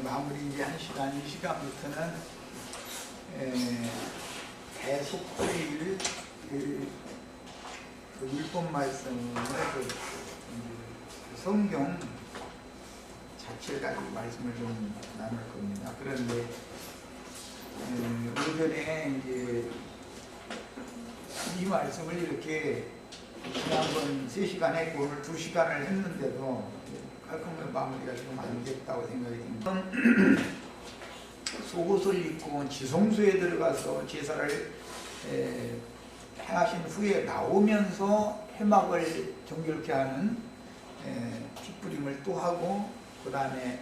마무리 이제 1시간, 이 시간부터는 대속회의를 그 율법 말씀의 성경 자체를 가지고 말씀을 좀 나눌 겁니다. 그런데 오전에 이제 이 말씀을 이렇게 지난번 3시간 했고 오늘 2시간을 했는데도 깔끔하게 마무리가 좀 안 됐다고 생각이 듭니다. 속옷을 입고 지성소에 들어가서 제사를 행하신 후에 나오면서 회막을 정결케 하는 핏부림을 또 하고, 그 다음에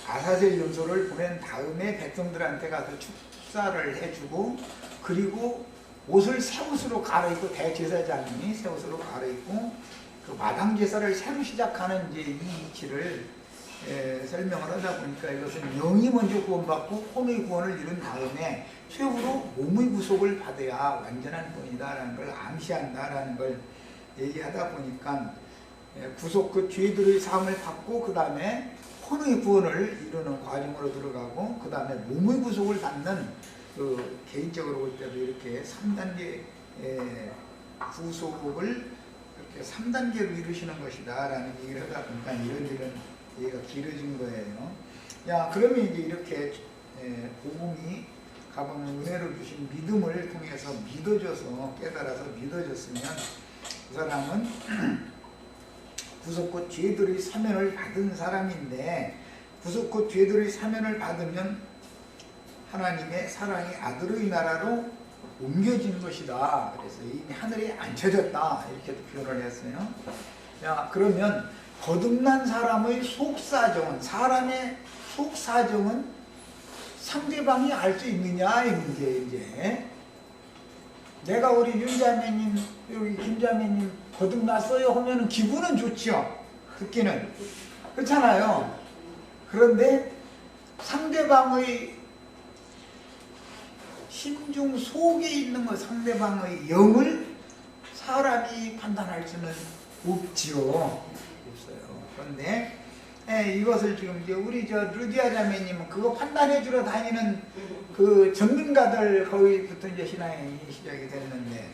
아사셀 연소를 보낸 다음에 백성들한테 가서 축사를 해주고, 그리고 옷을 새 옷으로 갈아입고, 대제사장이 새 옷으로 갈아입고 그 마당 제사를 새로 시작하는 이제 이 이치를 설명을 하다 보니까, 이것은 영이 먼저 구원받고 혼의 구원을 이룬 다음에 최후로 몸의 구속을 받아야 완전한 구원이다라는 걸 암시한다라는 걸 얘기하다 보니까, 구속 그 죄들의 사함을 받고 그 다음에 혼의 구원을 이루는 과정으로 들어가고, 그 다음에 몸의 구속을 받는 그 개인적으로 볼 때도 이렇게 3단계 구속을 이렇게 3단계로 이루시는 것이다 라는 얘기를 하다 보니까 이런 얘기가 길어진 거예요. 야, 그러면 이제 이렇게 복음이 가보면 은혜로 주신 믿음을 통해서 믿어져서, 깨달아서 믿어졌으면 그 사람은 구속곧 죄들의 사면을 받은 사람인데, 구속곧 죄들의 사면을 받으면 하나님의 사랑의 아들의 나라로 옮겨진 것이다. 그래서 이미 하늘에 앉혀졌다, 이렇게 표현을 했어요. 야, 그러면 거듭난 사람의 속사정은, 사람의 속사정은 상대방이 알 수 있느냐 이 문제. 이제 내가 우리 윤자매님, 여기 김자매님 거듭났어요 하면은 기분은 좋죠, 듣기는. 그렇잖아요. 그런데 상대방의 심중 속에 있는 것, 상대방의 영을 사람이 판단할 수는 없지요. 없어요. 그런데 이것을 지금 이제 우리 저 루디아 자매님은 그거 판단해 주러 다니는 그 전문가들 거기부터 이제 신앙이 시작이 됐는데,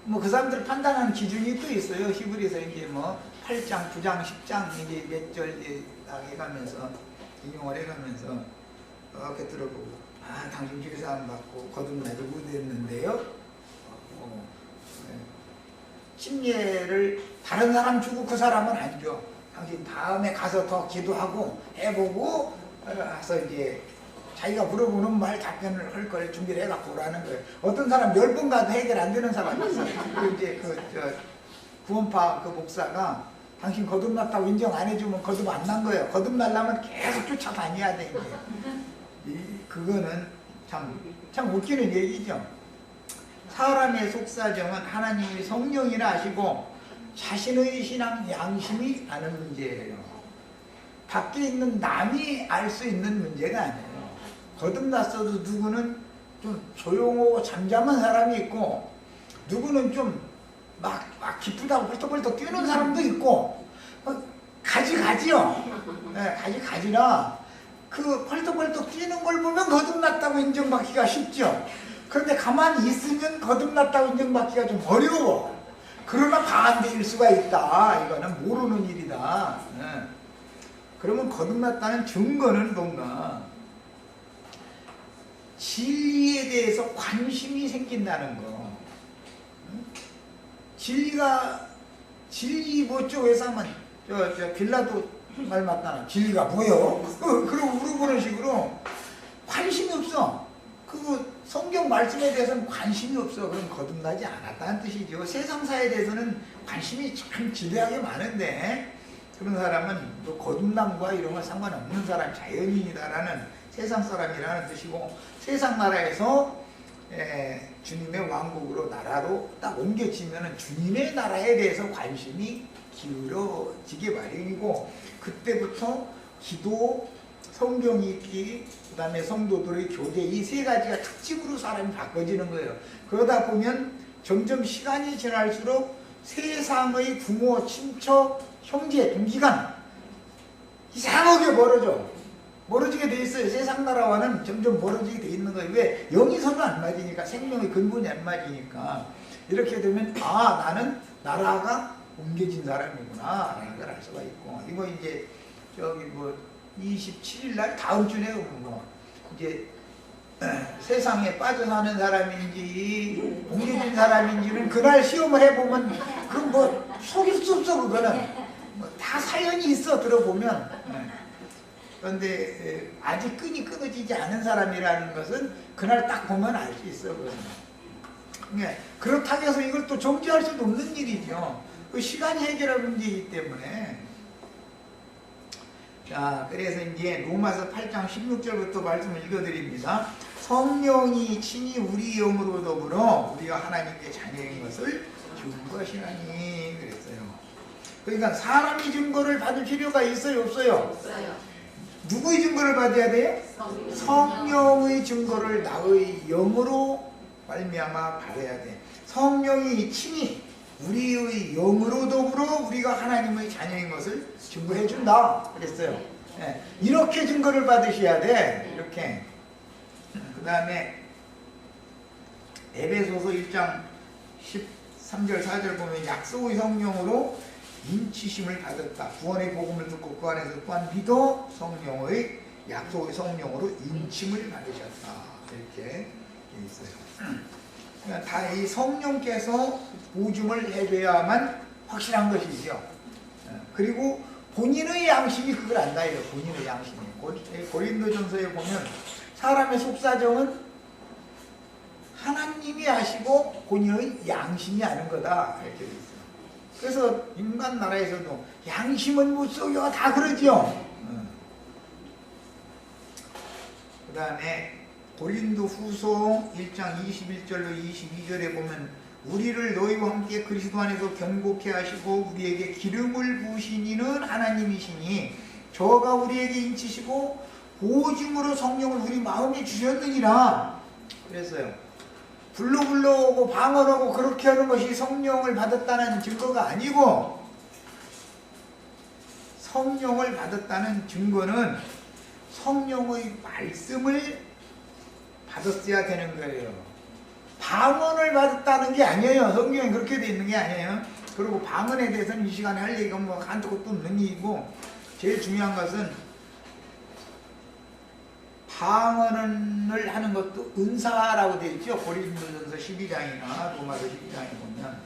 뭐 그 사람들 판단하는 기준이 또 있어요. 히브리서 이제 뭐 8장, 9장, 10장 이제 몇 절 해가면서 인용을 해가면서 이렇게 들어보고, 아, 당신 죄사 안 받고 거듭나지 못했는데요. 침례를 다른 사람 주고 그 사람은 안 줘. 당신 다음에 가서 더 기도하고 해보고 해서 이제 자기가 물어보는 말 답변을 할 걸 준비를 해갖고 오라는 거예요. 어떤 사람 10번 가도 해결 안 되는 사람이 있어요. 이제 구원파 그 목사가 당신 거듭났다고 인정 안 해주면 거듭 안 난 거예요. 거듭나려면 계속 쫓아다녀야 돼. 그거는 참 웃기는 얘기죠. 사람의 속사정은 하나님이 성령이라 하시고 자신의 신앙 양심이 아는 문제예요. 밖에 있는 남이 알 수 있는 문제가 아니에요. 거듭났어도 누구는 좀 조용하고 잠잠한 사람이 있고, 누구는 좀 막 기쁘다고 벌떡벌떡 뛰는 사람도 있고, 가지가지요. 네, 가지가지라 그 벌떡벌떡 뛰는 걸 보면 거듭났다고 인정받기가 쉽죠. 그런데 가만히 있으면 거듭났다고 인정받기가 좀 어려워. 그러나 반대일 수가 있다. 이거는 모르는 일이다. 네. 그러면 거듭났다는 증거는 뭔가? 진리에 대해서 관심이 생긴다는 거. 진리 뭐죠? 회사 하면 저 빌라도 말 맞다나 진리가 뭐요? 그러고 물어보는 식으로 관심이 없어. 그 성경 말씀에 대해서는 관심이 없어. 그럼 거듭나지 않았다는 뜻이죠. 세상사에 대해서는 관심이 참 지대하게 많은데, 그런 사람은 또 거듭남과 이런 건 상관없는 사람, 자연인이다라는, 세상 사람이라는 뜻이고, 세상 나라에서 주님의 왕국으로, 나라로 딱 옮겨지면은 주님의 나라에 대해서 관심이 기울어지게 마련이고, 그때부터 기도, 성경 읽기, 그 다음에 성도들의 교제, 이 세 가지가 특징으로 사람이 바꿔지는 거예요. 그러다 보면 점점 시간이 지날수록 세상의 부모, 친척, 형제, 동기간 이상하게 멀어지게 돼 있어요. 세상 나라와는 점점 멀어지게 돼 있는 거예요. 왜? 영이 서로 안 맞으니까, 생명의 근본이 안 맞으니까. 이렇게 되면 나는 나라가 옮겨진 사람이구나 라는 걸 알 수가 있고, 이거 이제 저기 27일 날 다음 주네요. 이제 세상에 빠져 사는 사람인지 옮겨진 사람인지는 그날 시험을 해보면 그 속일 수 없어. 그거는 다 사연이 있어, 들어보면. 그런데 아직 끈이 끊어지지 않은 사람이라는 것은 그날 딱 보면 알 수 있어. 그렇다고 해서 이걸 또 정지할 수도 없는 일이죠. 그 시간이 해결할 문제이기 때문에. 자, 그래서 이제 로마서 8장 16절부터 말씀을 읽어드립니다. 성령이 친히 우리 영으로 더불어 우리가 하나님께 자녀인 것을 증거하시나니 그랬어요. 그러니까 사람이 증거를 받을 필요가 있어요, 없어요? 없어요. 누구의 증거를 받아야 돼요? 성령의 증거를 나의 영으로 말미암아 받아야 돼. 성령이 친히 우리의 영으로 더불어 우리가 하나님의 자녀인 것을 증거해 준다 그랬어요. 네. 이렇게 증거를 받으셔야 돼. 이렇게. 그 다음에 에베소서 1장 13절 4절 보면 약속의 성령으로 인치심을 받았다. 구원의 복음을 듣고 그 안에서 또한 믿어 성령의 약속의 성령으로 인침을 받으셨다. 이렇게 돼 있어요. 그러니까 다 이 성령께서 보증을 해줘야만 확실한 것이죠. 그리고 본인의 양심이 그걸 안다. 본인의 양심이. 고린도전서에 보면 사람의 속사정은 하나님이 아시고 본인의 양심이 아는 거다. 이렇게 돼 있어요. 그래서 인간 나라에서도 양심은 못 속여 다 그러죠. 그 다음에 고린도 후서 1장 21절로 22절에 보면 우리를 너희와 함께 그리스도 안에서 견고케 하시고 우리에게 기름을 부으신 이는 하나님이시니 저가 우리에게 인치시고 보증으로 성령을 우리 마음에 주셨느니라 그랬어요. 불러오고 방언하고 그렇게 하는 것이 성령을 받았다는 증거가 아니고, 성령을 받았다는 증거는 성령의 말씀을 받았어야 되는 거예요. 방언을 받았다는 게 아니에요. 성경에 그렇게 돼 있는 게 아니에요. 그리고 방언에 대해서는 이 시간에 할 얘기가 한두 것도 없는 얘기고, 제일 중요한 것은 방언을 하는 것도 은사라고 되어 있죠. 고린도전서 12장이나 로마서 12장에 보면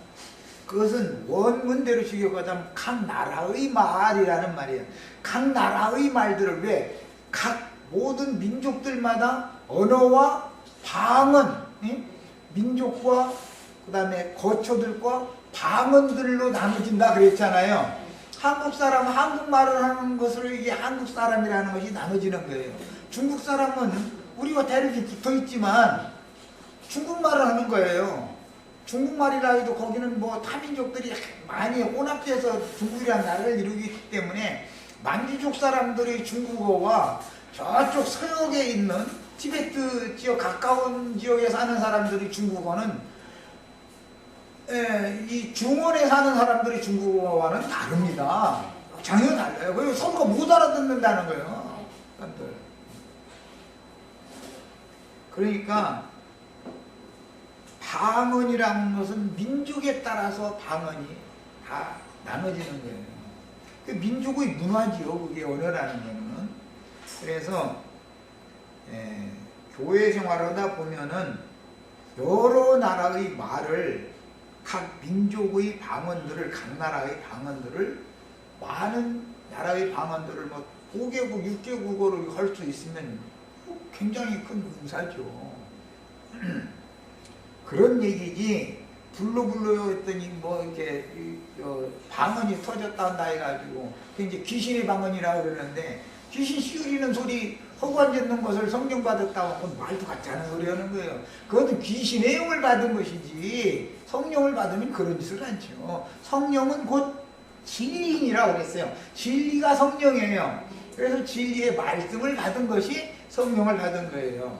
그것은 원문대로 직역하자면 각 나라의 말이라는 말이에요. 각 나라의 말들을 왜? 각 모든 민족들마다 언어와 방언, 민족과 그 다음에 거처들과 방언들로 나눠진다 그랬잖아요. 한국 사람은 한국말을 하는 것으로 이게 한국 사람이라는 것이 나눠지는 거예요. 중국 사람은 우리와 대륙이 붙어있지만 중국말을 하는 거예요. 중국말이라 해도 거기는 타민족들이 많이 혼합돼서 중국이라는 나라를 이루기 때문에 만주족 사람들의 중국어와 저쪽 서역에 있는 티베트 지역 가까운 지역에 사는 사람들의 중국어는 이 중원에 사는 사람들의 중국어와는 다릅니다. 전혀 달라요. 그리고 서로가 못 알아듣는다는 거예요. 그러니까 방언이라는 것은 민족에 따라서 방언이 다 나눠지는 거예요. 그 민족의 문화지요. 그게 언어라는 거는. 그래서 교회 생활하다 보면은 여러 나라의 말을 각 민족의 방언들을 각 나라의 방언들을 많은 나라의 방언들을 5개국, 6개국어를 할 수 있으면 굉장히 큰 은사죠. 그런 얘기지. 불러 했더니 이렇게 방언이 터졌다 한다 해가지고 이제 귀신의 방언이라고 그러는데 귀신 씌우리는 소리 허구한 짓는 것을 성령 받았다고 말도 같지 않은 소리 하는 거예요. 그것은 귀신의 영을 받은 것이지 성령을 받으면 그런 짓을 않죠. 성령은 곧 진리인이라고 그랬어요. 진리가 성령이에요. 그래서 진리의 말씀을 받은 것이 성령을 받은 거예요.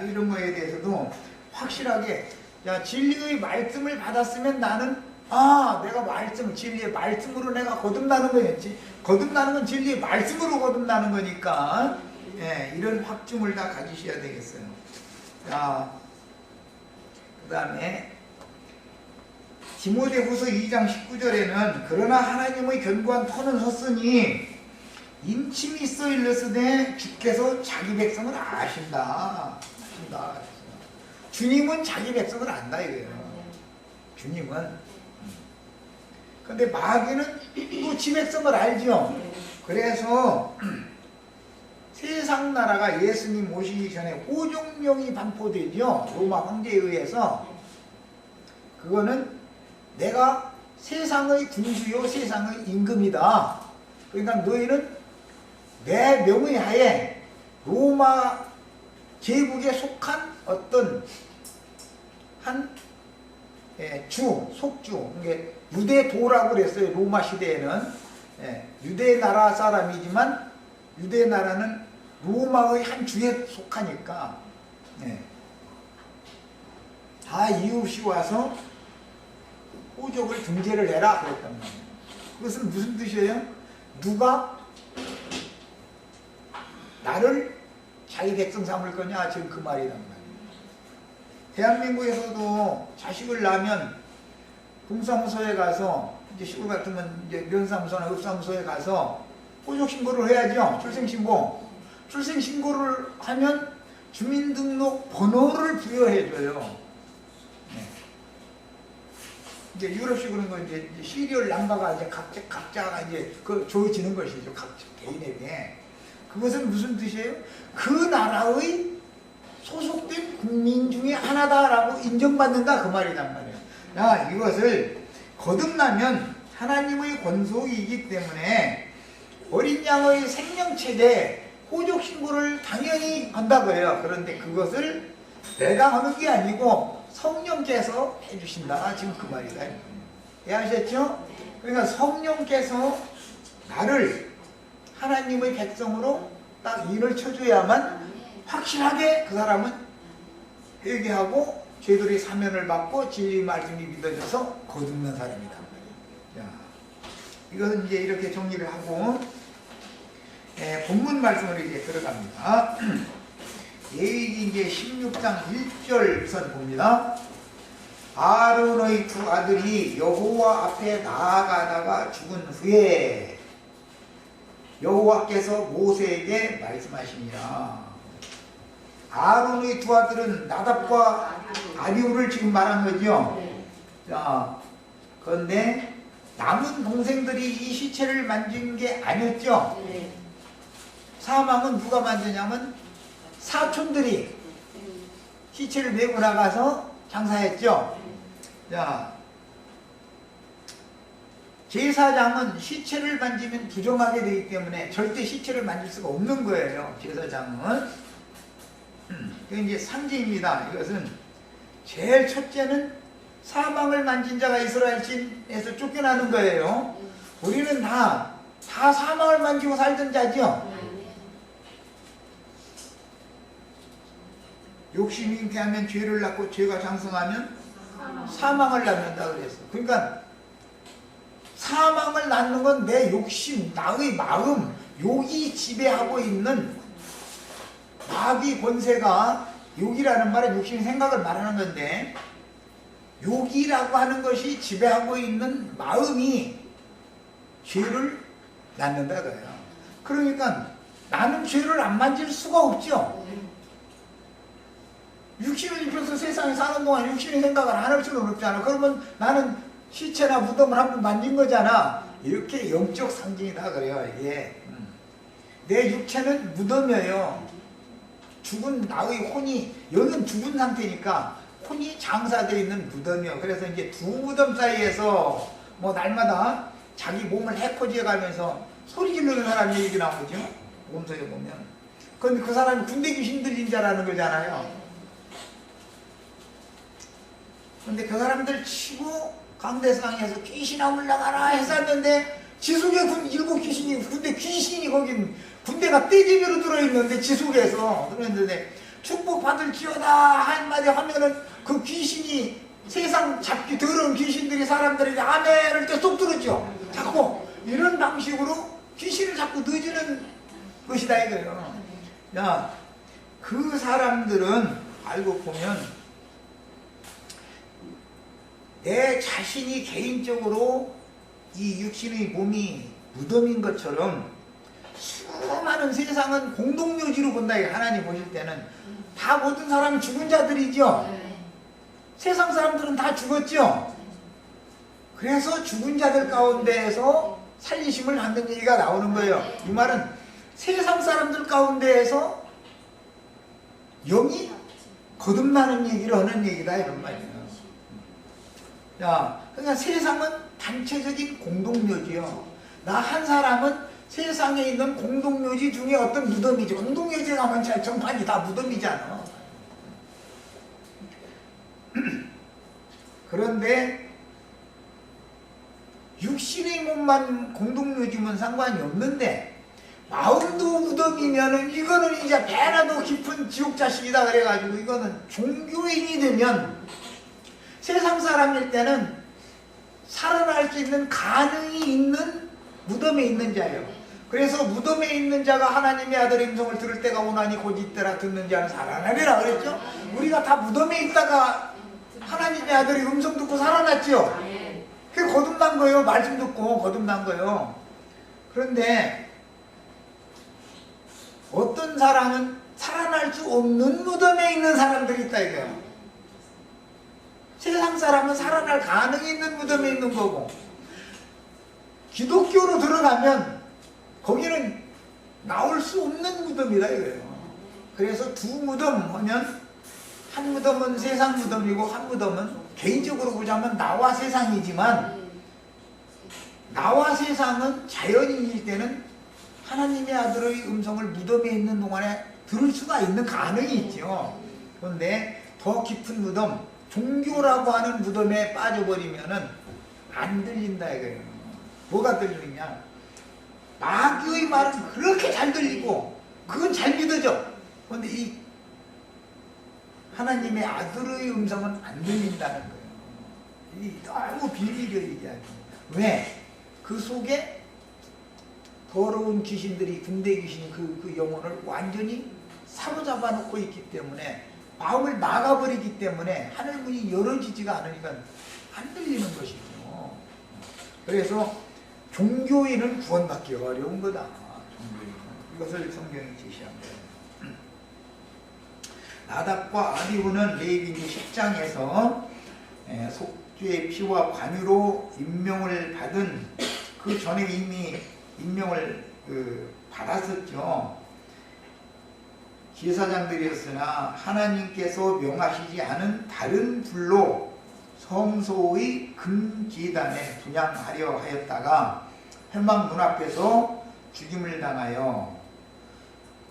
이런 거에 대해서도 확실하게 진리의 말씀을 받았으면 나는 아, 내가 말씀, 진리의 말씀으로 내가 거듭나는 거였지. 거듭나는 건 진리의 말씀으로 거듭나는 거니까, 예, 이런 확증을 다 가지셔야 되겠어요. 자, 그 다음에 디모데후서 2장 19절에는 그러나 하나님의 견고한 터는 섰으니 인침이 있어 일렀으되 주께서 자기 백성을 아신다. 주님은 자기 백성을 안다 이거예요. 주님은. 근데 마귀는 또 지 백성을 알죠. 그래서 세상 나라가 예수님 오시기 전에 호종령이 반포되죠. 로마 황제에 의해서. 그거는 내가 세상의 군주요 세상의 임금이다. 그러니까 너희는 내 명의 하에 로마 제국에 속한 어떤 한 속주, 이게 유대도라고 그랬어요. 로마 시대에는. 유대 나라 사람이지만 유대 나라는 로마의 한 주에 속하니까 다 이웃이 와서 호족을 등재를 해라 그랬단 말이에요. 그것은 무슨 뜻이에요? 누가 나를 자기 백성 삼을 거냐? 지금 그 말이란 말이에요. 대한민국에서도 자식을 낳으면 동사무소에 가서, 이제 시골 같으면 이제 면사무소나 읍사무소에 가서 호족 신고를 해야죠. 출생신고. 출생신고를 하면 주민등록 번호를 부여해줘요. 이제 유럽식으로는 거 이제 시리얼 넘버가 이제 각자가 이제 그 주어지는 것이죠. 각 개인에게. 그것은 무슨 뜻이에요? 그 나라의 소속된 국민 중에 하나다라고 인정받는다 그 말이란 말이에요. 야, 이것을 거듭나면 하나님의 권속이기 때문에 어린 양의 생명체제 호족 신고를 당연히 한다고요. 그런데 그것을 내가 하는 게 아니고 성령께서 해주신다. 지금 그 말이다. 이해하셨죠? 그러니까 성령께서 나를 하나님의 백성으로 딱 인을 쳐줘야만 확실하게 그 사람은 회개하고 죄들의 사면을 받고 진리 말씀이 믿어져서 거듭난 사람이다. 자, 이것은 이제 이렇게 정리를 하고 본문 말씀으로 이제 들어갑니다. 레위기 이제 16장 1절선 봅니다. 아론의 두 아들이 여호와 앞에 나아가다가 죽은 후에 여호와께서 모세에게 말씀하시니라. 아론의 두 아들은 나답과 아비후를 지금 말한 거죠. 자, 그런데 남은 동생들이 이 시체를 만진 게 아니었죠. 사망은 누가 만드냐면 사촌들이 시체를 메고 나가서 장사했죠. 자, 제사장은 시체를 만지면 부정하게 되기 때문에 절대 시체를 만질 수가 없는 거예요. 제사장은. 이게 이제 상징입니다. 이것은 제일 첫째는 사망을 만진 자가 이스라엘에서 쫓겨나는 거예요. 우리는 다 사망을 만지고 살던 자죠. 욕심이 잉태하면 죄를 낳고 죄가 장성하면 사망을 낳는다 그랬어. 그러니까 사망을 낳는 건 내 욕심, 나의 마음, 욕이 지배하고 있는 마귀 권세가, 욕이라는 말은 욕심 생각을 말하는 건데 욕이라고 하는 것이 지배하고 있는 마음이 죄를 낳는다 그래요. 그러니까 나는 죄를 안 만질 수가 없죠. 육신을 입혀서 세상에 사는 동안 육신의 생각을 안 할 수는 없잖아. 그러면 나는 시체나 무덤을 한번 만진 거잖아. 이렇게 영적 상징이다 그래요. 이게 내 육체는 무덤이에요. 죽은 나의 혼이, 여기는 죽은 상태니까 혼이 장사되어 있는 무덤이에요. 그래서 이제 두 무덤 사이에서 뭐 날마다 자기 몸을 해코지해 가면서 소리 지르는 사람 얘기 나오죠. 몸속에 보면. 그런데 그 사람이 군대 귀신 들린 자라는 거잖아요. 근데 그 사람들 치고 강대상에서 귀신아 올라가라 했었는데 지속에 일곱 귀신이, 근데 귀신이 거긴 군대가 떼집이로 들어있는데 지속에서 그랬는데 축복받을지어다 한마디 하면은 그 귀신이 세상 잡기 더러운 귀신들이 사람들에게 아멘을 때 쏙 들었죠. 자꾸 이런 방식으로 귀신을 자꾸 넣어주는 것이다 이거예요. 야, 그 사람들은 알고 보면 내 자신이 개인적으로 이 육신의 몸이 무덤인 것처럼 수많은 세상은 공동묘지로 본다. 하나님 보실 때는 다 모든 사람이 죽은 자들이죠. 세상 사람들은 다 죽었죠. 그래서 죽은 자들 가운데에서 살리심을 받는 얘기가 나오는 거예요. 이 말은 세상 사람들 가운데에서 영이 거듭나는 얘기를 하는 얘기다 이런 말이에요. 자, 그러니까 세상은 단체적인 공동묘지요. 나 한 사람은 세상에 있는 공동묘지 중에 어떤 무덤이죠. 공동묘지에 가면 전반이 다 무덤이잖아. 그런데 육신의 몸만 공동묘지면 상관이 없는데 마음도 무덤이면은 이거는 이제 배나도 깊은 지옥 자식이다 그래가지고 이거는 종교인이 되면 세상 사람일 때는 살아날 수 있는 가능이 있는 무덤에 있는 자예요. 그래서 무덤에 있는 자가 하나님의 아들의 음성을 들을 때가 오나니 곧 이때라 듣는 자는 살아나리라 그랬죠. 우리가 다 무덤에 있다가 하나님의 아들의 음성 듣고 살아났죠. 그게 거듭난 거예요. 말씀 듣고 거듭난 거예요. 그런데 어떤 사람은 살아날 수 없는 무덤에 있는 사람들이 있다 이거예요. 세상 사람은 살아날 가능이 있는 무덤에 있는 거고 기독교로 들어가면 거기는 나올 수 없는 무덤이다 이거예요. 그래서 두 무덤 하면 한 무덤은 세상 무덤이고 한 무덤은 개인적으로 보자면 나와 세상이지만 나와 세상은 자연인일 때는 하나님의 아들의 음성을 무덤에 있는 동안에 들을 수가 있는 가능이 있죠. 그런데 더 깊은 무덤, 종교라고 하는 무덤에 빠져버리면은 안 들린다 이거예요. 뭐가 들리냐? 마귀의 말은 그렇게 잘 들리고 그건 잘 믿어져. 그런데 이 하나님의 아들의 음성은 안 들린다는 거예요. 이 너무 비밀을 얘기하죠. 왜? 그 속에 더러운 귀신들이 군대 귀신이 그 영혼을 완전히 사로잡아 놓고 있기 때문에 마음을 막아버리기 때문에 하늘문이 열어지지가 않으니까 안 들리는 것이죠. 그래서 종교인은 구원받기 어려운 거다. 종교인은. 이것을 성경이 제시한 거예요. 나답과 아비후는 레위기 10장에서 속죄의 피와 관유로 임명을 받은 그 전에 이미 임명을 받았었죠. 제사장들이었으나 하나님께서 명하시지 않은 다른 불로 성소의 금제단에 분향하려 하였다가 회막 문 앞에서 죽임을 당하여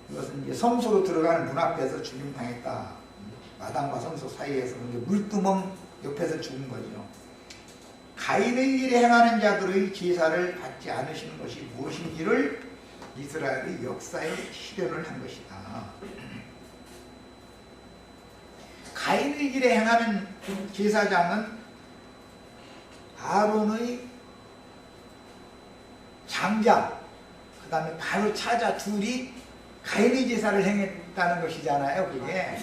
이것은 이제 성소로 들어가는 문 앞에서 죽임 당했다. 마당과 성소 사이에서 물두멍 옆에서 죽은 거죠. 가인의 일에 행하는 자들의 제사를 받지 않으시는 것이 무엇인지를 이스라엘의 역사에 실현을 한 것이다. 가인의 길에 행하는 제사장은 아론의 장자, 그 다음에 바로 차자 둘이 가인의 제사를 행했다는 것이잖아요. 그게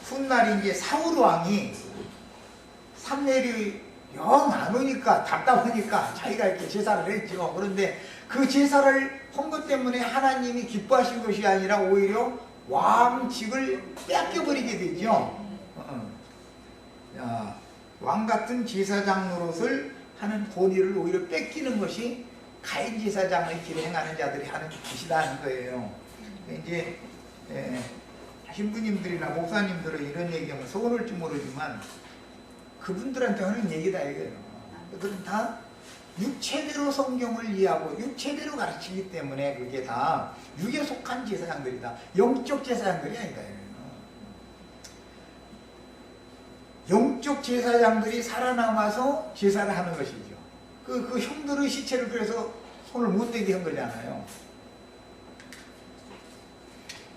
훗날 이제 사울 왕이 삼내리 영 안 오니까 답답하니까 자기가 이렇게 제사를 했죠. 그런데 그 제사를 한 것 때문에 하나님이 기뻐하신 것이 아니라 오히려 왕직을 뺏겨버리게 되죠. 왕 같은 제사장 노릇을 하는 본의를 오히려 뺏기는 것이 가인 제사장의 길에 행하는 자들이 하는 짓이라는 거예요. 이제 신부님들이나 목사님들은 이런 얘기하면 서운할지 모르지만 그분들한테 하는 얘기다 이거예요. 그들은 다 육체대로 성경을 이해하고 육체대로 가르치기 때문에 그게 다 육에 속한 제사장들이다. 영적 제사장들이 아니다. 영적 제사장들이 살아남아서 제사를 하는 것이죠. 그 형들의 시체를 그래서 손을 못 대게 한 거잖아요.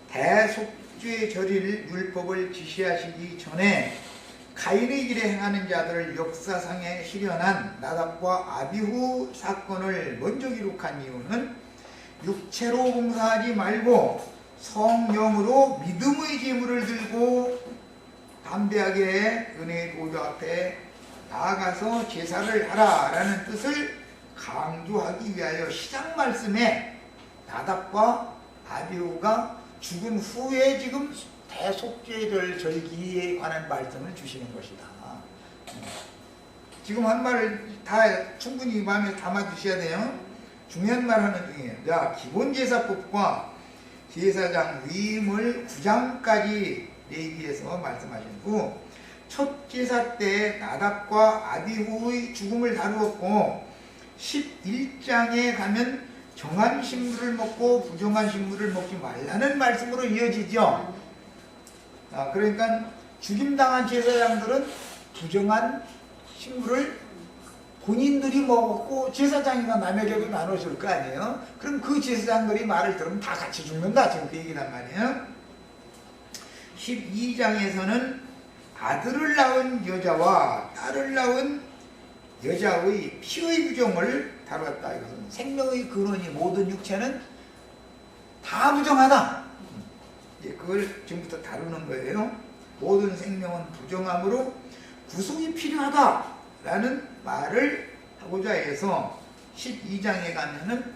대속죄 절일 율법을 지시하시기 전에 가인의 길에 행하는 자들을 역사상에 실현한 나답과 아비후 사건을 먼저 기록한 이유는 육체로 봉사하지 말고 성령으로 믿음의 제물을 들고 담대하게 은혜의 보좌 앞에 나아가서 제사를 하라라는 뜻을 강조하기 위하여 시작 말씀에 나답과 아비후가 죽은 후에 지금 대속죄절 절기에 관한 말씀을 주시는 것이다. 지금 한 말을 다 충분히 마음에 담아 두셔야 돼요. 중요한 말 하는 중이에요. 자, 기본제사법과 제사장 위임을 9장까지 레위기에서 말씀하시고, 첫 제사 때 나답과 아비후의 죽음을 다루었고 11장에 가면 정한 식물을 먹고 부정한 식물을 먹지 말라는 말씀으로 이어지죠. 그러니까 죽임당한 제사장들은 부정한 식물을 본인들이 먹었고 제사장이가 남에게도 나눠줄 거 아니에요. 그럼 그 제사장들이 말을 들으면 다 같이 죽는다, 지금 그 얘기란 말이에요. 12장에서는 아들을 낳은 여자와 딸을 낳은 여자의 피의 부정을 다뤘다. 이것은 생명의 근원이 모든 육체는 다 부정하다. 그걸 지금부터 다루는 거예요. 모든 생명은 부정함으로 구속이 필요하다라는 말을 하고자 해서 12장에 가면은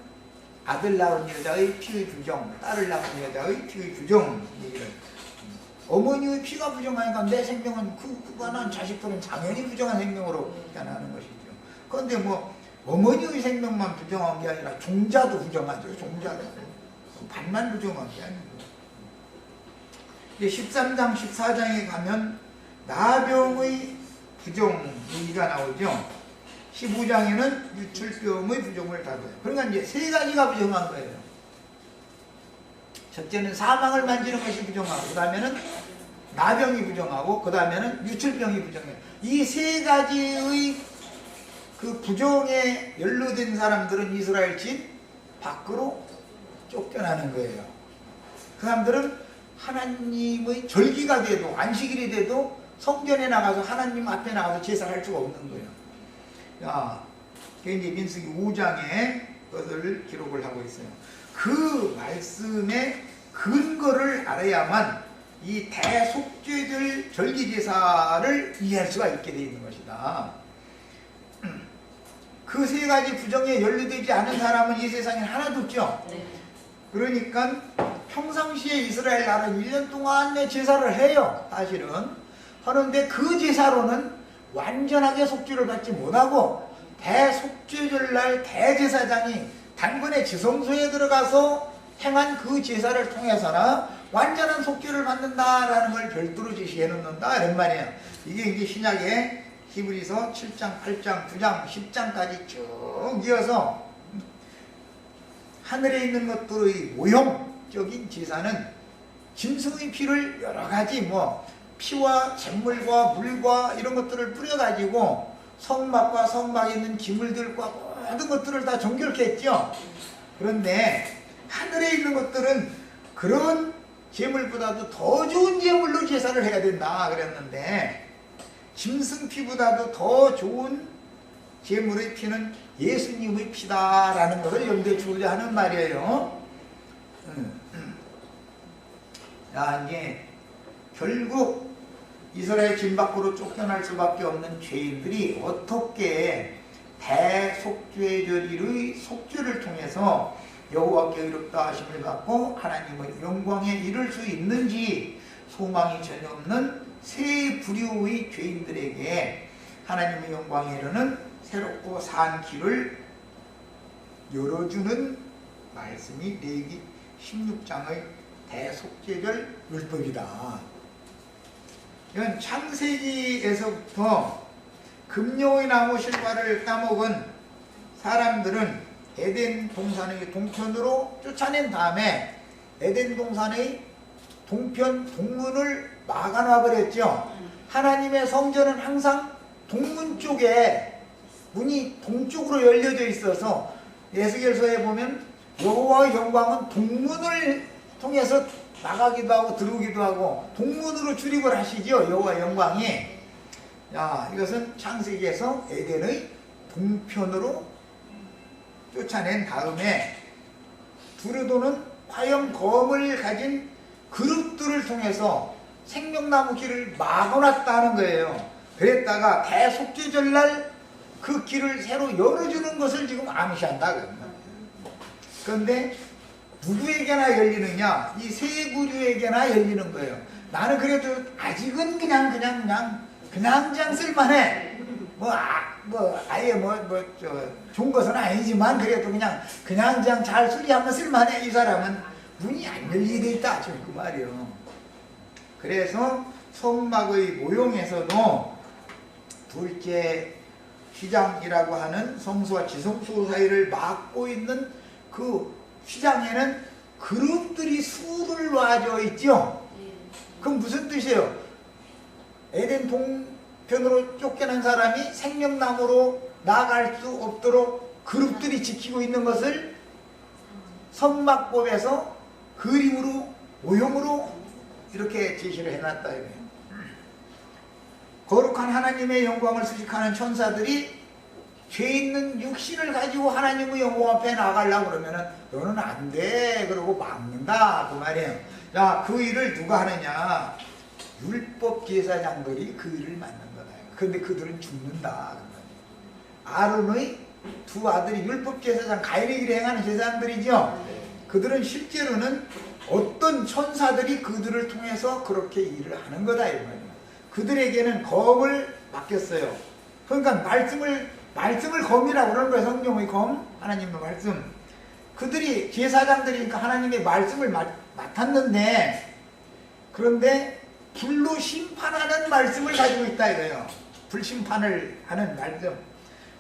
아들 낳은 여자의 피의 부정, 딸을 낳은 여자의 피의 부정 얘기를, 어머니의 피가 부정하니까 내 생명은 그가 낳은 자식들은 당연히 부정한 생명으로 태어나는 것이죠. 그런데 뭐 어머니의 생명만 부정한 게 아니라 종자도 부정하죠. 종자도 반만 부정한 게 아니고. 13장, 14장에 가면 나병의 부정 얘기가 나오죠. 15장에는 유출병의 부정을 다뤄요. 그러니까 이제 세 가지가 부정한 거예요. 첫째는 사망을 만지는 것이 부정하고, 그 다음에는 나병이 부정하고, 그 다음에는 유출병이 부정해요. 이 세 가지의 그 부정에 연루된 사람들은 이스라엘 집 밖으로 쫓겨나는 거예요. 그 사람들은 하나님의 절기가 돼도, 안식일이 돼도 성전에 나가서 하나님 앞에 나가서 제사를 할 수가 없는 거예요. 자, 그게 이제 민수기 5장에 그것을 기록을 하고 있어요. 그 말씀의 근거를 알아야만 이 대속죄절 절기제사를 이해할 수가 있게 되어 있는 것이다. 그 세 가지 부정에 연루되지 않은 사람은 이 세상에 하나도 없죠. 그러니까 평상시에 이스라엘 나라는 1년 동안에 제사를 해요. 사실은. 하는데 그 제사로는 완전하게 속죄를 받지 못하고 대속죄절날 대제사장이 단번에 지성소에 들어가서 행한 그 제사를 통해서나 완전한 속죄를 받는다라는 걸 별도로 제시해 놓는다 이런 말이에요. 이게 이제 신약의 히브리서 7장, 8장, 9장, 10장까지 쭉 이어서 하늘에 있는 것들의 모형적인 제사는 짐승의 피를 여러 가지 피와 잿물과 물과 이런 것들을 뿌려가지고 성막과 성막에 있는 기물들과 모든 것들을 다 정결케 했죠. 그런데 하늘에 있는 것들은 그런 제물보다도 더 좋은 제물로 제사를 해야 된다 그랬는데, 짐승 피보다도 더 좋은 제물의 피는 예수님의 피다라는 것을 염두에 두고자 하는 말이에요. 자, 이제 결국 이스라엘 진 밖으로 쫓겨날 수밖에 없는 죄인들이 어떻게 대속죄절의 속죄를 통해서 여호와께 의롭다 하심을 받고 하나님의 영광에 이를 수 있는지 소망이 전혀 없는 세 부류의 죄인들에게 하나님의 영광에 이르는 새롭고 산 길을 열어주는 말씀이 레위기 16장의 대속죄절 율법이다. 이건 창세기에서부터 금용의 나무 실과를 따먹은 사람들은 에덴 동산의 동편으로 쫓아낸 다음에 에덴 동산의 동편 동문을 막아놔 버렸죠. 하나님의 성전은 항상 동문 쪽에 문이 동쪽으로 열려져 있어서 에스겔서에 보면 여호와의 영광은 동문을 통해서 나가기도 하고 들어오기도 하고 동문으로 출입을 하시죠. 여호와의 영광이. 야, 이것은 창세기에서 에덴의 동편으로 쫓아낸 다음에 두루도는 화염 검을 가진 그룹들을 통해서 생명나무 길을 막아놨다는 거예요. 그랬다가 대속죄절날 그 길을 새로 열어주는 것을 지금 암시한다. 그런데 누구에게나 열리느냐? 이 세 부류에게나 열리는 거예요. 나는 그래도 아직은 그냥 쓸만해. 아예 좋은 것은 아니지만 그래도 그냥 잘 수리하면 쓸만해. 이 사람은 문이 안 열리게 돼 있다. 지금 그 말이에요. 그래서 성막의 모형에서도 둘째 휘장이라고 하는 성소와 지성소 사이를 막고 있는 그 휘장에는 그룹들이 수를 놔져 있죠. 그럼 무슨 뜻이에요? 에덴 동편으로 쫓겨난 사람이 생명나무로 나아갈 수 없도록 그룹들이 지키고 있는 것을 선막법에서 그림으로 모형으로 이렇게 제시를 해놨다 이거예요. 거룩한 하나님의 영광을 수식하는 천사들이 죄 있는 육신을 가지고 하나님의 영광 앞에 나가려고 그러면은 너는 안 돼. 그러고 막는다. 그 말이에요. 자, 그 일을 누가 하느냐? 율법 제사장들이 그 일을 맡는 거다. 그런데 그들은 죽는다. 아론의 두 아들이 율법 제사장, 가인의 길을 행하는 제사장들이죠. 그들은 실제로는 어떤 천사들이 그들을 통해서 그렇게 일을 하는 거다. 이 말이에요. 그들에게는 검을 맡겼어요. 그러니까 말씀을 검이라고 그러는 거예요. 성경의 검, 하나님의 말씀. 그들이 제사장들이니까 하나님의 말씀을 맡았는데, 그런데 불로 심판하는 말씀을 가지고 있다 이거예요. 불심판을 하는 말씀.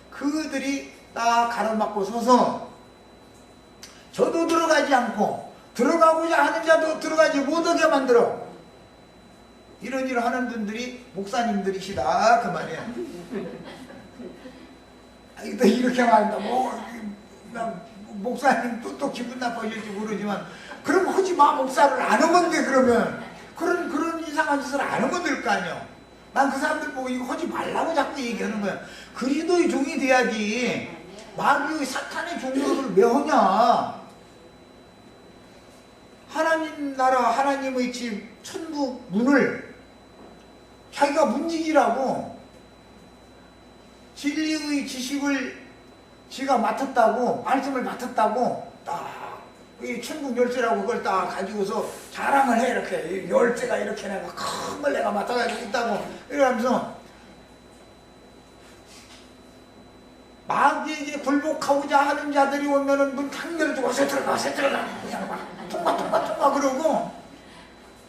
그들이 딱 가로막고 서서 저도 들어가지 않고 들어가고자 하는 자도 들어가지 못하게 만들어. 이런 일을 하는 분들이 목사님들이시다 그 말이에요. 이렇게 말한다. 목사님 또 기분 나빠질지 모르지만 그럼 하지 마. 목사를 안 하면 돼. 그러면 그런 이상한 짓을 안 하면 될 거 아니야. 난 그 사람들 보고 이거 하지 말라고 자꾸 얘기하는 거야. 그리스도의 종이 돼야지 마귀의 사탄의 종로를 왜 하냐. 하나님 나라 하나님의 집 천국 문을 자기가 문지기라고 진리의 지식을 지가 맡았다고, 말씀을 맡았다고 딱 이 천국 열쇠라고 그걸 딱 가지고서 자랑을 해. 이렇게 열쇠가 이렇게 내가 큰 걸 내가 맡아가지고 있다고 이러면서 마귀에게 굴복하고자 하는 자들이 오면은 문 탁 열어주고 어서 들어가 그냥 막 통과 그러고,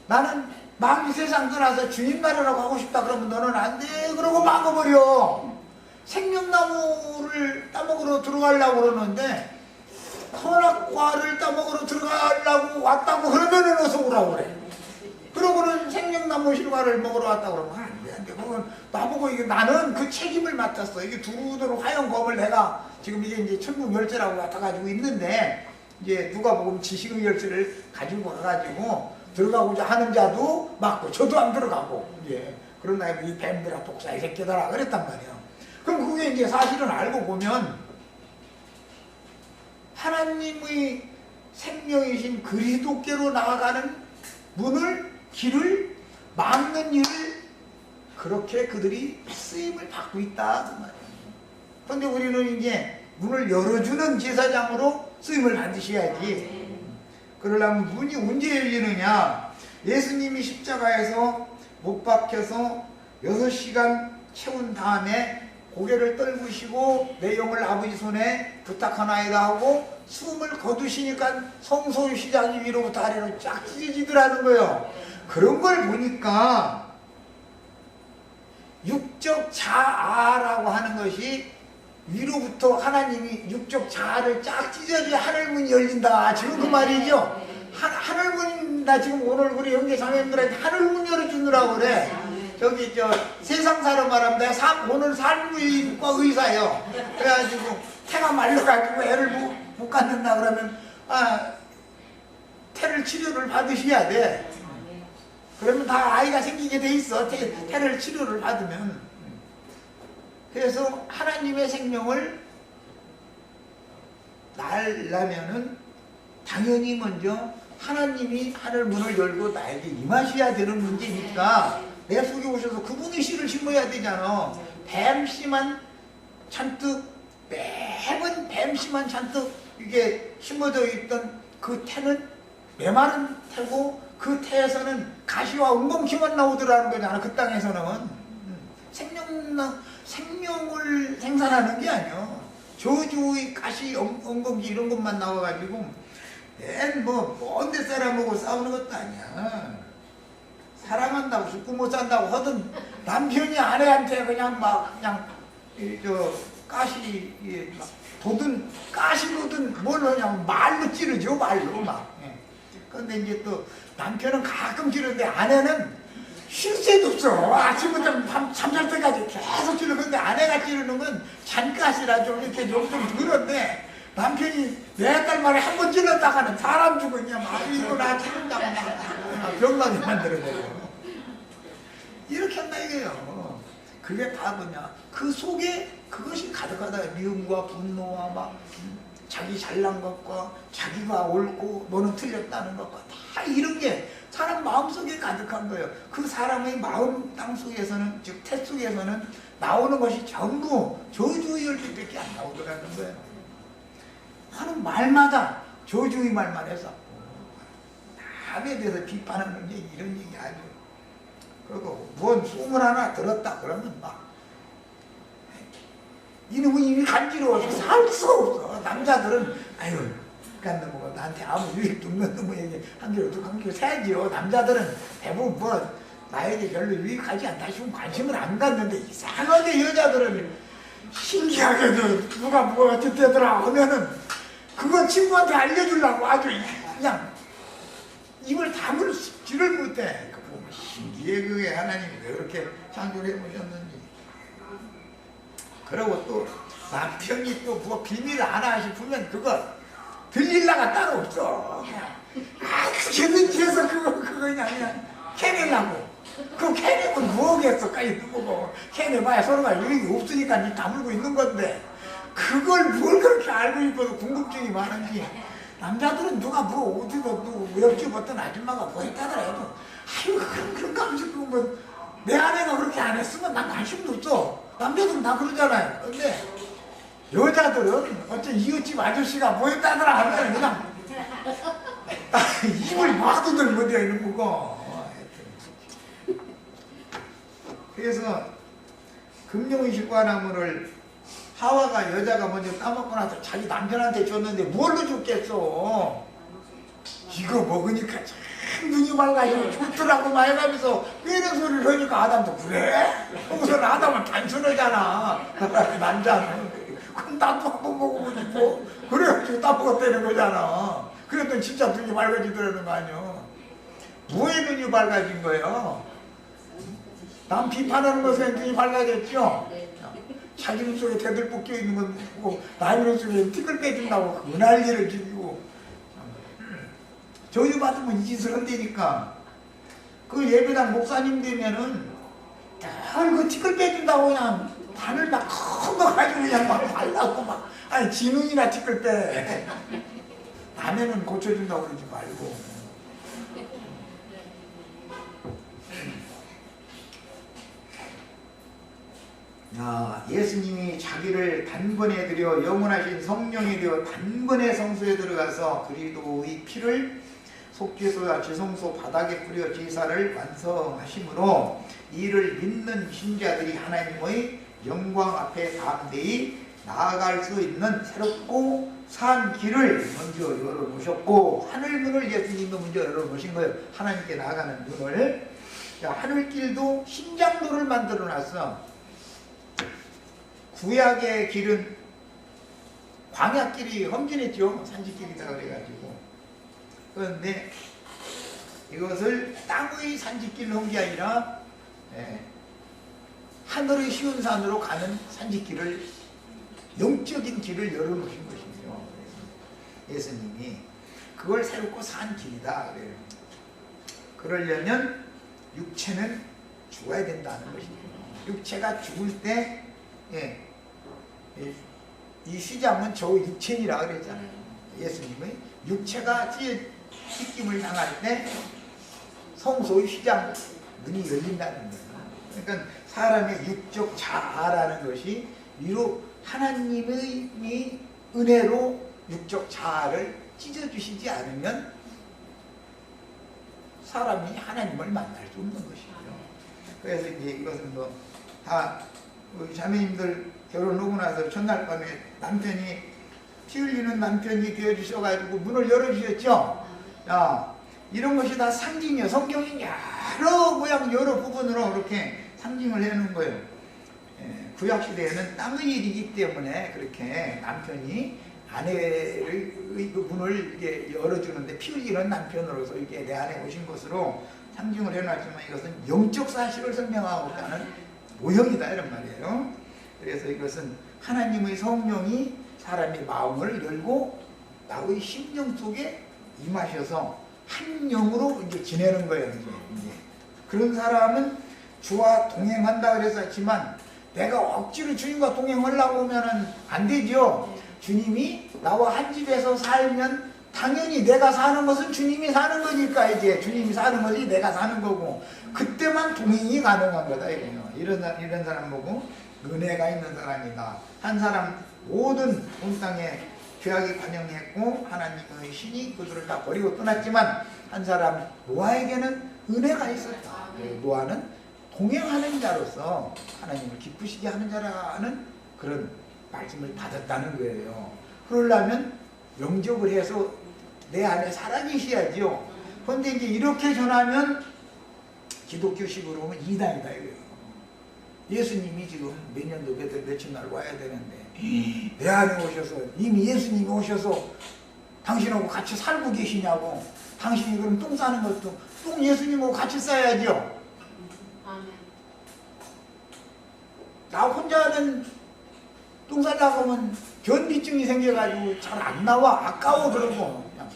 나는 마귀 세상 들어와서 주님 나라라고 하고 싶다 그러면 너는 안 돼. 그러고 막아버려. 생명나무를 따먹으러 들어가려고 그러는데 선악과를 따먹으러 들어가려고 왔다고 그러면은 어서 오라고 그래. 그러고는 생명나무 실과를 먹으러 왔다고 그러면 안 돼. 그건 나보고 이게 나는 그 책임을 맡았어. 이게 두루두루 화염검을 내가 지금 이게 천국 열쇠라고 맡아가지고 있는데, 이제 누가 보면 지식의 열쇠를 가지고 와가지고 들어가고자 하는 자도 막고 저도 안 들어가고, 이제 그러나 이 뱀들아 독사 이 새끼들아 그랬단 말이야. 그럼 그게 이제 사실은 알고 보면 하나님의 생명이신 그리스도께로 나아가는 문을, 길을 막는 일을 그렇게 그들이 쓰임을 받고 있다 그 말이에요. 그런데 우리는 이제 문을 열어주는 제사장으로 쓰임을 받으셔야지. 그러려면 문이 언제 열리느냐? 예수님이 십자가에서 못 박혀서 6시간 채운 다음에 고개를 떨구시고 내 영을 아버지 손에 부탁하나이다 하고 숨을 거두시니까 성소의 시작이 위로부터 아래로 쫙 찢어지더라는 거예요. 그런 걸 보니까 육적 자아라고 하는 것이 위로부터 하나님이 육적 자아를 쫙 찢어줘야 하늘문이 열린다. 지금 그 말이죠. 하늘문, 나 지금 오늘 우리 영계자매님들한테 하늘문 열어주느라고 그래. 저기 세상 사람 말하면 내가 오늘 산부인과 의사예요. 그래가지고 태가 말려가지고 애를 못 갖는다 그러면 태를 치료를 받으셔야 돼. 그러면 다 아이가 생기게 돼 있어. 태를 치료를 받으면. 그래서 하나님의 생명을 날려면은 당연히 먼저 하나님이 하늘 문을 열고 나에게 임하셔야 되는 문제니까 내 속에 오셔서 그분의 씨를 심어야 되잖아. 뱀씨만 잔뜩, 매번 뱀씨만 잔뜩 이게 심어져 있던 그 태는 메마른 태고, 그 태에서는 가시와 엉겅퀴만 나오더라는 거잖아. 그 땅에서는 생명을 생산하는 게 아니야. 저주의 가시, 엉겅퀴 이런 것만 나와가지고 먼 데 사람하고 싸우는 것도 아니야. 사랑한다고 죽고 못 산다고 하던 남편이 아내한테 그냥 가시 보든 가시로든 뭘 하냐면 말로 찌르죠. 말로 막. 그런데 이제 또 남편은 가끔 찌르는데 아내는 쉴 새도 없어. 아침부터 밤 잠잘 때까지 계속 찌르는데 아내가 찌르는 건 잔가시라 좀 이렇게 좀 그런데 남편이 네 달 만에 한 번 찔렀다가는 사람 죽었냐 막 이거 나 찔른다고 막 병나게 만들어내고 이렇게 한다 이게요. 그게 다 뭐냐, 그 속에 그것이 가득하다. 미움과 분노와 막 자기 잘난 것과 자기가 옳고 너는 틀렸다는 것과 다 이런 게 사람 마음속에 가득한 거예요. 그 사람의 마음 땅 속에서는, 즉 태 속에서는 나오는 것이 전부 저주의 열매밖에 안 나오더라는 거예요. 하는 말마다 저주의 말만 해서 남에 대해서 비판하는 게 이런 얘기 아주. 그리고 뭔 소문 하나 들었다 그러면 막 이놈은 이미 간지러워서 살 수가 없어. 남자들은 아유 그러니까 뭐 나한테 아무 유익도 없는 놈에게 한 개로 두 한 개로 세야지요. 남자들은 대부분 뭐 나에게 별로 유익하지 않다 싶으면 관심을 안 갖는데 이상하게 여자들은 신기하게도 누가 뭐가 어쨌더라 하면은 그건 친구한테 알려주려고 아주 그냥 입을 다물 지를 못해. 그 보면 신기해. 그게 하나님이 왜 그렇게 창조를 해보셨는지. 그리고 또 남편이 또 뭐 비밀을 하나 싶으면 그거 들릴 나가 따로 없어. 그게든지 해서 그거 그냥 캐내려고. 그 캐내면 뭐겠어. 까지 누구고 캐내봐야 서로가 유익이 없으니까 니 다물고 있는 건데 그걸 뭘 그렇게 알고 싶어서 궁금증이 많은지. 남자들은 누가 뭐 어디서 누구 옆집 어떤 아줌마가 뭐 했다더라 해도 아유 그런 감정 뭐 내 아내가 그렇게 안 했으면 난 관심도 없어. 남자들은 다 그러잖아요. 근데 여자들은 어째 이웃집 아저씨가 뭐 했다더라 하면 그냥 입을 마두들 못해요 이런 거고. 그래서 금령의식과나무를 하와가 여자가 먼저 따먹고 나서 자기 남편한테 줬는데 뭘로 줬겠어. 이거 먹으니까 참 눈이 맑아지고 좋더라고 막 해가면서 이런 소리를 하니까 아담도 그래? 우선 아담은 단순하잖아. 남자는 그럼 나도 한번 먹어보고 싶어. 그래가지고 따먹었다는 거잖아. 그랬더니 진짜 눈이 맑아지더라는 거 아니야. 뭐에 눈이 밝아진 거예요? 남 비판하는 것에 눈이 밝아졌죠? 자기 눈 속에 대들보 껴있는 건 보고 남의 눈 속에 티끌 빼준다고 그 난리를 죽이고 저주 받으면 이 짓을 한다니까. 그 예배당 목사님 되면은 그 티끌 빼준다고 그냥 바늘 막 큰 거 가지고 그냥 막 발라고 막 아니 지 눈이나 티끌 빼. 남의는 고쳐준다고 그러지 말고. 예수님이 자기를 단번에 드려 영원하신 성령이 되어 단번에 성소에 들어가서 그리스도의 피를 속죄소와 지성소 바닥에 뿌려 제사를 완성하심으로 이를 믿는 신자들이 하나님의 영광 앞에 담대히 나아갈 수 있는 새롭고 산 길을 먼저 열어놓으셨고 하늘문을 예수님이 먼저 열어놓으신 거예요. 하나님께 나아가는 문을. 하늘길도 신장로를 만들어놨어. 구약의 길은 광야길이 험진했죠. 산지길이다 그래가지고. 그런데 이것을 땅의 산지길로 한 게 아니라 하늘의 쉬운 산으로 가는 산지길을, 영적인 길을 열어놓으신 것이죠. 예수님이 그걸 새롭고 산 길이다 그래요. 그러려면 육체는 죽어야 된다는 것이죠. 육체가 죽을 때 예. 이 휘장은 저 육체니라 그랬잖아요. 예수님의 육체가 찢김을 당할 때 성소의 휘장 문이 열린다는 거예요. 그러니까 사람의 육적 자아라는 것이 위로 하나님의 은혜로 육적 자아를 찢어주시지 않으면 사람이 하나님을 만날 수 없는 것이죠. 그래서 이제 이것은 뭐 다 우리 자매님들 결혼하고 나서 첫날 밤에 남편이 피 흘리는 남편이 되어주셔가지고 문을 열어주셨죠. 야, 이런 것이 다 상징이에요. 성경이 여러 모양 여러 부분으로 그렇게 상징을 해놓은 거예요. 구약시대에는 땅의 일이기 때문에 그렇게 남편이 아내의 그 문을 이렇게 열어주는데 피 흘리는 남편으로서 이렇게 내 안에 오신 것으로 상징을 해놨지만 이것은 영적 사실을 설명하고 있다는 모형이다 이런 말이에요. 그래서 이것은 하나님의 성령이 사람의 마음을 열고 나의 심령 속에 임하셔서 한 영으로 이제 지내는 거예요. 이제. 그런 사람은 주와 동행한다 그랬었지만 내가 억지로 주님과 동행하려고 하면은 안 되죠. 주님이 나와 한 집에서 살면 당연히 내가 사는 것은 주님이 사는 거니까 이제 주님이 사는 것이 내가 사는 거고 그때만 동행이 가능한 거다 이거예요. 이런 사람 보고 은혜가 있는 사람이다. 한 사람 모든 온 땅에 죄악이 관영했고 하나님의 신이 그들을 다 버리고 떠났지만 한 사람 노아에게는 은혜가 있었다. 노아는 동행하는 자로서 하나님을 기쁘시게 하는 자라는 그런 말씀을 받았다는 거예요. 그러려면 영접을 해서 내 안에 살아계셔야죠. 그런데 이제 이렇게 전하면 기독교식으로 보면 이단이다 이거예요. 예수님이 지금 몇 년도 며칠 날 와야 되는데 내 안에 오셔서 이미 예수님이 오셔서 당신하고 같이 살고 계시냐고. 당신이 그럼 똥 싸는 것도 똥 예수님하고 같이 싸야죠. 나 혼자는 똥 싸려고 하면 변비증이 생겨가지고 잘 안 나와. 아까워. 그러고 그냥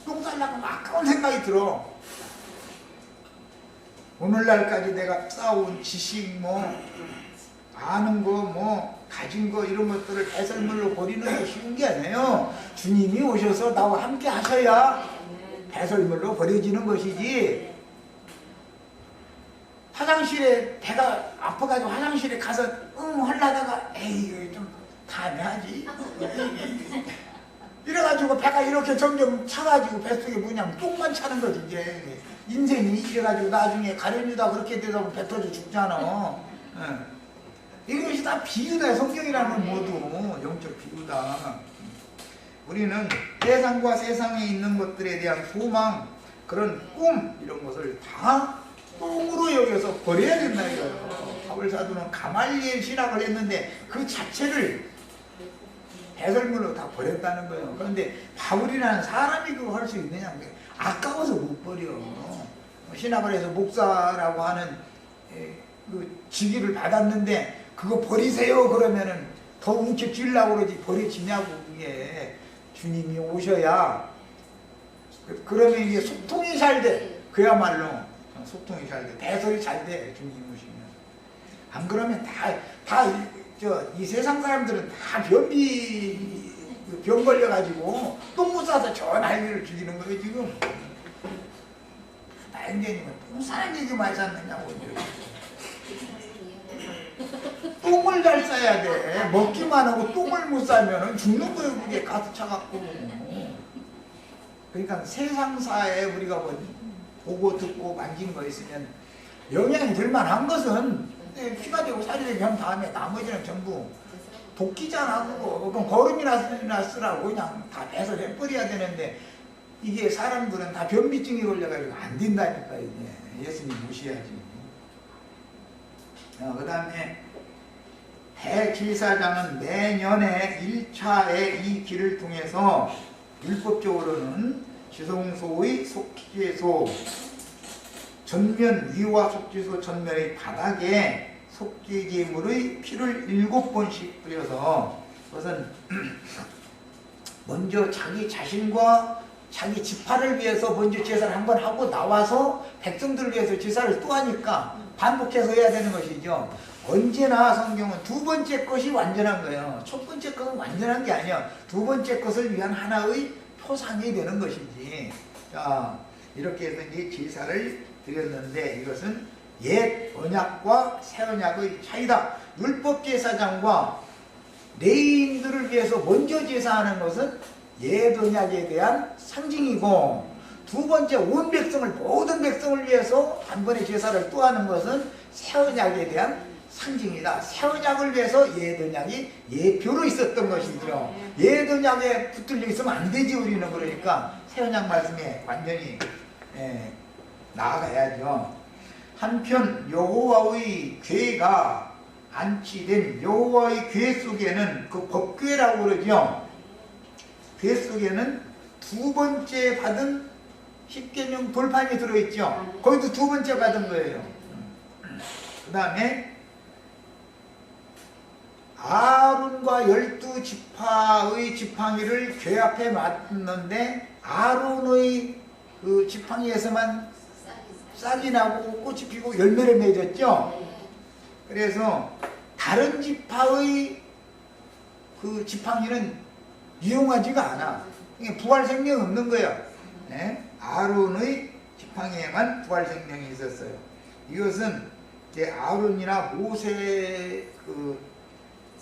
똥 싸려고 하면 아까운 생각이 들어. 오늘날까지 내가 쌓아온 지식 뭐 아는 거 뭐 가진 거 이런 것들을 배설물로 버리는 게 쉬운 게 아니에요. 주님이 오셔서 나와 함께 하셔야 배설물로 버려지는 것이지. 화장실에 배가 아파가지고 화장실에 가서 하려다가 에이 좀 다음에 하지 이래가지고 배가 이렇게 점점 차가지고 뱃속에 뭐냐면 똥만 차는 거지. 이제 인생이 이래가지고 나중에 가려주다 그렇게 되다 보면 배 터져 죽잖아. 이것이 다 비유다. 성경이라는 모두 영적 비유다. 우리는 세상과 세상에 있는 것들에 대한 소망, 그런 꿈 이런 것을 다 똥으로 여겨서 버려야 된다 이거예요. 바울 사도는 가말리엘 신학을 했는데 그 자체를 배설물로 다 버렸다는 거예요. 그런데 바울이라는 사람이 그거 할 수 있느냐? 아까워서 못 버려. 신학을 해서 목사라고 하는 그 직위를 받았는데 그거 버리세요 그러면은 더 움켜쥐려고 그러지 버려지냐고. 그게 주님이 오셔야 그러면 이게 소통이 잘 돼. 그야말로 소통이 잘 돼. 대설이 잘 돼. 주님이 오시면. 안 그러면 이 세상 사람들은 다 병 걸려가지고 똥 못 싸서 저 난리를 죽이는 거예요 지금. 나행제님은 똥 싸는 얘기 많이 쌌느냐고. 똥을 잘 싸야 돼. 먹기만 하고 똥을 못 싸면 죽는 거예요. 그게 가스 차갖고. 그러니까 세상사에 우리가 뭐 보고 듣고 만진 거 있으면 영향이 될 만한 것은 피가 되고 살이 되고 한 다음에 나머지는 전부 도끼잖아. 그럼 거름이나 쓰라고 그냥 다 배설해버려야 되는데 이게 사람들은 다 변비증이 걸려가지고 안 된다니까. 이게 예수님 무시하지. 그 다음에 대길사장은 내년에 1차의 이 길을 통해서 율법적으로는 지성소의 속죄소 전면 위와 속죄소 전면의 바닥에 속죄제물의 피를 7번씩 뿌려서 그것은 먼저 자기 자신과 자기 지파를 위해서 먼저 제사를 한번 하고 나와서 백성들을 위해서 제사를 또 하니까 반복해서 해야 되는 것이죠. 언제나 성경은 두 번째 것이 완전한 거예요. 첫 번째 것은 완전한 게 아니야. 두 번째 것을 위한 하나의 표상이 되는 것이지. 자, 이렇게 해서 이제 제사를 드렸는데 이것은 옛 언약과 새 언약의 차이다. 율법 제사장과 레위인들을 위해서 먼저 제사하는 것은 옛 언약에 대한 상징이고, 두 번째 온 백성을, 모든 백성을 위해서 한 번의 제사를 또 하는 것은 새 언약에 대한 상징이다. 새 언약을 위해서 옛 언약이 예표로 있었던 것이죠. 옛 언약에 붙들려 있으면 안 되지 우리는. 그러니까 새 언약 말씀에 완전히 나아가야죠. 한편 여호와의 궤가 안치된 여호와의 궤 속에는, 그 법궤라고 그러죠. 궤 속에는 두 번째 받은 십계명 돌판이 들어있죠. 거기도 두 번째 받은 거예요. 그 다음에 아론과 12지파의 지팡이를 궤 앞에 놨는데 아론의 그 지팡이에서만 싹이 나고 꽃이 피고 열매를 맺었죠. 그래서 다른 지파의 그 지팡이는 유용하지가 않아. 부활 생명이 없는 거야. 네? 아론의 지팡이에만 부활 생명이 있었어요. 이것은 이제 아론이나 모세 그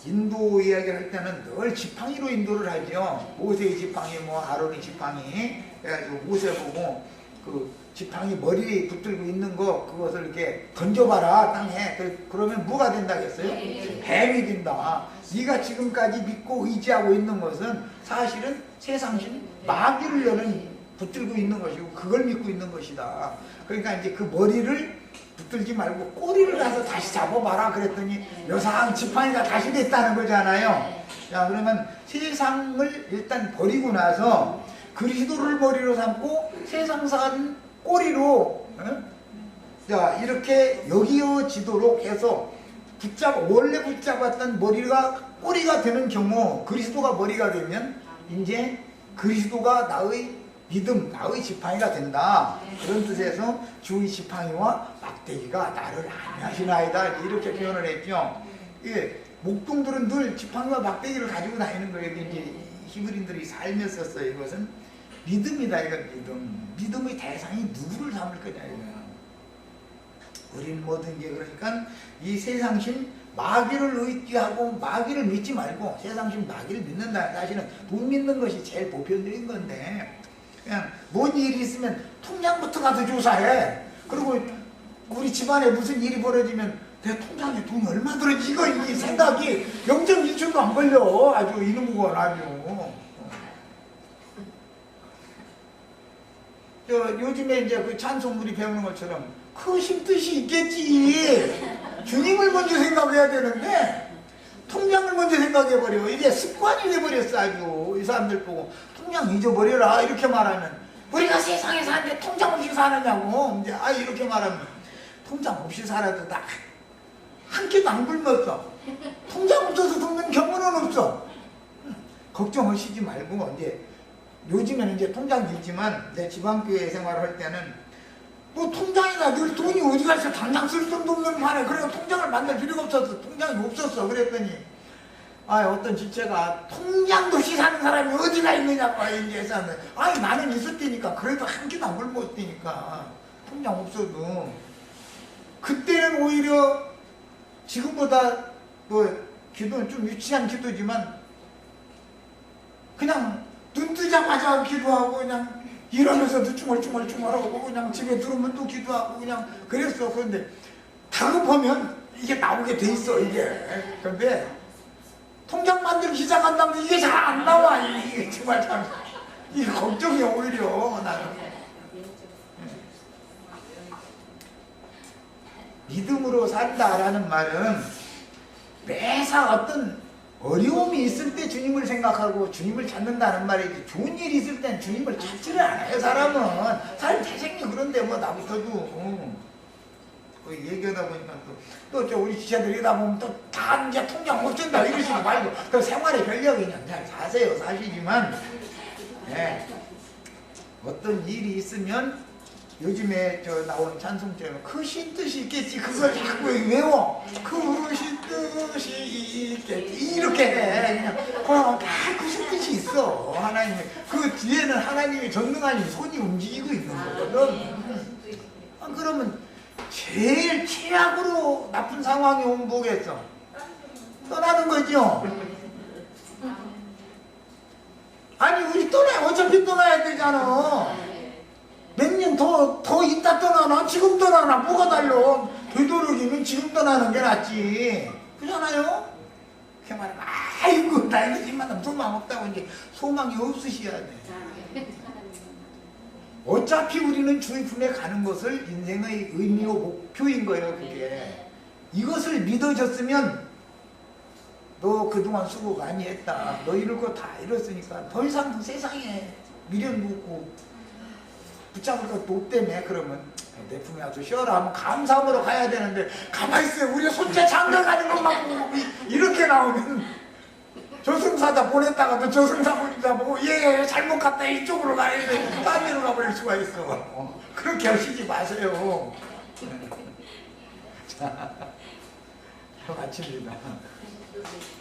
인도 이야기를 할 때는 늘 지팡이로 인도를 하죠. 모세의 지팡이, 뭐 아론의 지팡이. 그래가지고 모세 보고 그 지팡이 머리에 붙들고 있는 거, 그것을 이렇게 던져봐라 땅에. 그러면 뭐가 된다겠어요? 뱀이 된다. 네가 지금까지 믿고 의지하고 있는 것은 사실은 세상신 마귀를 너는 붙들고 있는 것이고 그걸 믿고 있는 것이다. 그러니까 이제 그 머리를 붙들지 말고 꼬리를 가서 다시 잡아봐라 그랬더니 여상 지팡이가 다시 됐다는 거잖아요. 자, 그러면 세상을 일단 버리고 나서 그리스도를 머리로 삼고 세상산 꼬리로 자, 이렇게 여기어지도록 해서 원래 붙잡았던 머리가 꼬리가 되는 경우, 그리스도가 머리가 되면 이제 그리스도가 나의 믿음, 나의 지팡이가 된다. 그런 뜻에서 주의 지팡이와 막대기가 나를 안위하시나이다. 이렇게 표현을 했죠. 예, 목동들은 늘 지팡이와 막대기를 가지고 다니는 거예요. 이제 히브리인들이 살며 썼어요. 이것은 믿음이다. 이거 믿음. 믿음의 대상이 누구를 삼을 거냐 이거야. 우리는 모든 게 그러니까 이 세상신 마귀를 의지하고 마귀를 믿지 말고 세상신 마귀를 믿는다. 사실은 돈 믿는 것이 제일 보편적인 건데, 그냥 뭔 일이 있으면 통장부터 가서 조사해. 그리고 우리 집안에 무슨 일이 벌어지면 내 통장에 돈이 얼마 들었지? 이거 이 생각이 0.1초도 안 걸려. 아주 이놈건 아주. 요즘에 이제 그 찬송물이 배우는 것처럼 크신 뜻이 있겠지. 주님을 먼저 생각해야 되는데 통장을 먼저 생각해버려. 이게 습관이 돼버렸어. 아주 이 사람들 보고 통장 잊어버려라 이렇게 말하면, 우리가 세상에 사는데 통장 없이 사느냐고. 이제 이렇게 말하면 통장 없이 살아도 나 한 끼도 안 굶었어. 통장 없어서 굶는 경우는 없어. 걱정하시지 말고, 이제 요즘에는 이제 통장이 있지만 내 지방교회 생활을 할 때는 뭐 통장이나 늘 돈이 어디 가서 당장 쓸 돈도 없는 판에 그래서 통장을 만들 필요가 없어서 통장이 없었어. 그랬더니 어떤 지체가 통장도 없이 사는 사람이 어디가 있느냐고 얘기해서, 나는 있을 때니까 그래도 한 끼도 안 굶었다니까. 통장 없어도. 그때는 오히려 지금보다 뭐 기도는 좀 유치한 기도지만 그냥 눈 뜨자마자 기도하고 그냥 일하면서도 중얼중얼하고 그냥 집에 들어오면 또 기도하고 그냥 그랬어. 그런데 다급하면 이게 나오게 돼 있어 이게. 그런데 통장 만들기 시작한다면 이게 잘 안 나와. 이게 정말 참 이게 걱정이야 오히려 나는. 믿음으로 산다라는 말은 매사 어떤 어려움이 있을 때 주님을 생각하고 주님을 찾는다는 말이지, 좋은 일이 있을 땐 주님을 찾지를 않아요. 사람 태생이 그런데 뭐 나부터도 그 얘기하다 보니까 또 우리 지체들이다 보면 또 다 이제 통장 못 준다 이러시지 말고 그 생활에 별력이 그냥 잘 사세요. 사시지만 어떤 일이 있으면 요즘에 저 나오는 찬송처럼 그 신 뜻이 있겠지 그걸 자꾸 외워 그 신 뜻이 있겠지 이렇게 해 그냥 다그 신 뜻이 있어 하나님 그 뒤에는 하나님의 전능하신 손이 움직이고 있는 거거든. 그러면 제일 최악으로 나쁜 상황이 오면 뭐겠어? 떠나는 거죠. 아니 우리 떠나야 어차피 떠나야 되잖아. 몇 년 더 있다 떠나나 지금 떠나나 뭐가 달려. 되도록이면 지금 떠나는 게 낫지 그잖아요. 그 말은 아이고 나 이제만 소망 없다고 이제 소망이 없으셔야 돼. 어차피 우리는 주의 품에 가는 것을 인생의 의미와 목표인 거예요. 그게 이것을 믿어졌으면 너 그동안 수고 많이 했다 너 이럴 거 다 이뤘으니까 더 이상 세상에 미련 묻고 붙잡을 것도 없다며. 그러면 내 품에 와서 쉬어라 하면 감사함으로 가야 되는데 가만히 있어요. 우리 손자 장가가는 것만 보고 이렇게 나오면 저승사자 보냈다가도 저승사 보고 얘 잘못 갔다 이쪽으로 가야 돼 딴 데로 가버릴 수가 있어. 그렇게 하시지 마세요. 자 마칩니다.